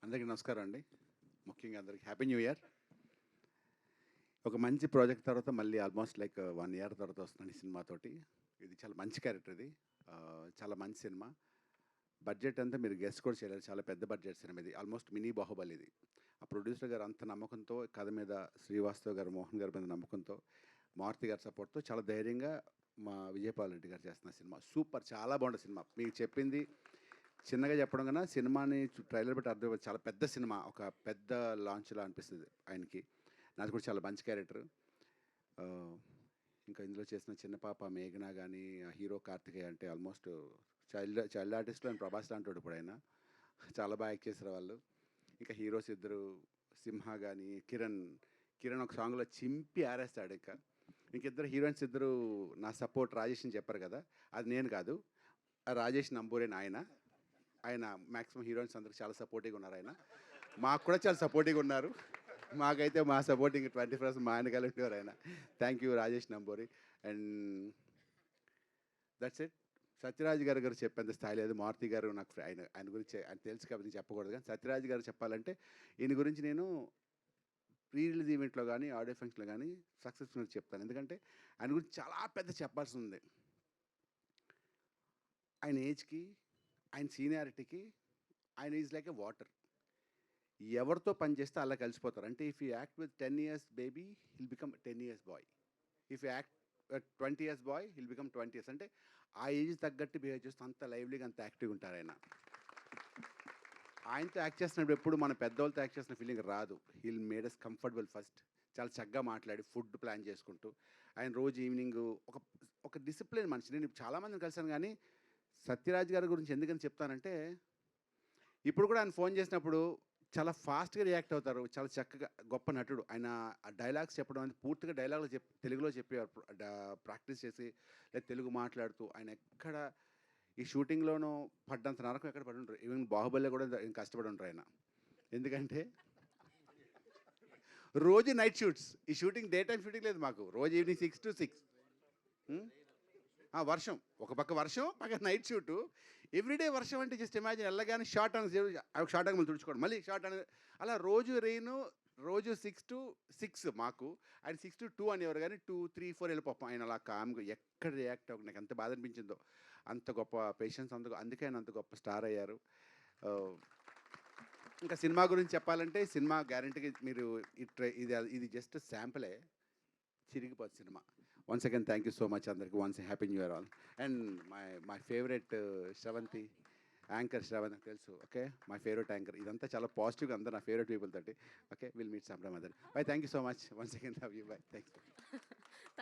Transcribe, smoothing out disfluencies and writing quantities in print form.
అందరికీ నమస్కారం అండి. ముఖ్యంగా అందరికి హ్యాపీ న్యూ ఇయర్. ఒక మంచి ప్రాజెక్ట్ తర్వాత మళ్ళీ ఆల్మోస్ట్ లైక్ 1 ఇయర్ తర్వాత వస్తున్నాను ఈ సినిమాతోటి. ఇది చాలా మంచి క్యారెక్టర్ ఇది. చాలా మంచి సినిమా. బడ్జెట్ అంతా మీరు గెస్ కూడా చేయలేరు. చాలా పెద్ద బడ్జెట్ సినిమా ఇది. ఆల్మోస్ట్ మినీ 'బాహుబలి' ఇది. ఆ ప్రొడ్యూసర్ గారు అంత నమ్మకంతో కథ మీద శ్రీవాస్తవ్ గారు, మోహన్ గారి మీద నమ్మకంతో, మారుతి గారి సపోర్ట్‌తో చాలా ధైర్యంగా మా విజయపాల్ రెడ్డి గారు చేస్తున్న సినిమా. సూపర్ చాలా బాగుంటుంది సినిమా. మీకు చెప్పింది చిన్నగా చెప్పడం కన్నా సినిమాని ట్రైలర్ బట్టి అర్థమైపోతుంది. చాలా పెద్ద సినిమా. ఒక పెద్ద లాంచ్‌లా అనిపిస్తుంది ఆయనకి. నాది కూడా చాలా మంచి క్యారెక్టర్. ఇంకా ఇందులో చేసిన చిన్న పాప మేఘన గానీ, హీరో కార్తికేయ అంటే ఆల్మోస్ట్ చైల్డ్ ఆర్టిస్ట్‌లో ఆయన ప్రభాస్ లాంటోడు ఇప్పుడు ఆయన. చాలా బాగా యాక్ట్ చేశారు వాళ్ళు. ఇంకా హీరోస్ ఇద్దరు సింహ గానీ, కిరణ్ ఒక సాంగ్‌లో చింపి ఆరేస్తాడు ఇంకా. ఇంకిద్దరు హీరోయిన్స్ ఇద్దరు నా సపోర్ట్ రాజేష్ అని చెప్పారు కదా! అది నేను కాదు. ఆ రాజేష్ నంబూరేన్ ఆయన. ఆయన మ్యాక్సిమం హీరోయిన్స్ అందరికి చాలా సపోర్టివ్‌గా ఉన్నారు ఆయన. మాకు కూడా చాలా సపోర్టివ్‌గా ఉన్నారు. మాకైతే మా సపోర్టింగ్ 20% మా ఆయన కలిపేవారు ఆయన. Thank you Rajesh Namburi. And that's it. Sathyaraj గారు చెప్పేంత స్థాయి లేదు. మారుతి గారు నాకు ఆయన గురించి ఆయన తెలుసు కాబట్టి చెప్పకూడదు. కానీ సత్యరాజ్ గారు చెప్పాలంటే ఈయన గురించి నేను ప్రీ రిలీజ్ ఈవెంట్‌లో గానీ, ఆడియో ఫంక్షన్‌లో గానీ సక్సెస్‌ఫుల్‌గా చెప్తాను. ఎందుకంటే ఆయన గురించి చాలా పెద్ద చెప్పాల్సి ఉంది. ఆయన ఏజ్‌కి, ఆయన సీనియారిటీకి ఆయన ఈజ్ లైక్ ఎ వాటర్. ఎవరితో పని చేస్తే అలా కలిసిపోతారు. అంటే if you act with 10 years baby hill become 10 years boy. If you act 20 years boy hill become 20 years. అంటే ఆ ఏజ్ తగ్గట్టు బిహేవ్ చేస్తూ అంత లైవ్లీగా అంత యాక్టివ్గా ఉంటారు ఆయన. ఆయనతో యాక్ట్ చేస్తున్నప్పుడు ఎప్పుడు మన పెద్దవాళ్ళతో యాక్ట్ చేసిన ఫీలింగ్ రాదు. He'll made us comfortable first. చాలా చక్కగా మాట్లాడి ఫుడ్ ప్లాన్ చేసుకుంటూ ఆయన రోజు ఈవినింగ్ ఒక ఒక డిసిప్లిన్ మనిషి. నేను చాలామందిని కలిసాను కానీ సత్యరాజ్ గారి గురించి ఎందుకని చెప్తానంటే ఇప్పుడు కూడా ఆయన ఫోన్ చేసినప్పుడు చాలా ఫాస్ట్‌గా రియాక్ట్ అవుతారు. చాలా చక్కగా గొప్ప నటుడు. ఆయన ఆ డైలాగ్స్ చెప్పడం అనేది పూర్తిగా డైలాగులు తెలుగులో చెప్పేవారు. ప్రాక్టీస్ చేసి లేదా తెలుగు మాట్లాడుతూ ఆయన ఎక్కడ ఈ షూటింగ్‌లోనూ పడ్డంత నరకం ఎక్కడ పడి ఉండరు. ఈవెన్ 'బాహుబలిలో' కూడా కష్టపడి ఉండరు ఆయన. ఎందుకంటే రోజు నైట్ షూట్స్. ఈ షూటింగ్ డే టైమ్ షూటింగ్ లేదు మాకు. రోజు ఈవినింగ్ 6-6. వర్షం. ఒక పక్క వర్షం, పక్క నైట్ షూటు. ఎవ్రీడే వర్షం అంటే జస్ట్ ఇమాజిన్ ఎళ్ళగానే షార్ట్ అని షార్ట్ అని మళ్ళీ తుడుచుకోవడం. మళ్ళీ షార్ట్ అని అలా రోజు రెయిను, రోజు 6-6 మాకు. ఆయన 6-2 అనేవారు కానీ 2, 3, 4 వెళ్ళిపోతాం. ఆయన అలా కామ్‌గా ఎక్కడ రియాక్ట్ అవ్వకుండా నాకు ఎంత బాధ అనిపించిందో. అంత గొప్ప పేషెన్స్ అందుకే ఆయన అంత గొప్ప స్టార్ అయ్యారు. ఇంకా సినిమా గురించి చెప్పాలంటే సినిమా గ్యారంటీగా మీరు ఇది జస్ట్ శాంపులే. చిరిగిపోతుంది cinema. Once again thank you so much అందరికి. Once happy new year all. And my favourite Sravanthi anchor Sravanthi తెలుసు. Okay my favourite anchor. ఇదంతా చాలా పాజిటివ్గా అందరు నా ఫేవరెట్ పీపుల్ తోటి. Okay will meet some time other. Bye thank you so much. Once again love you. Bye thank you.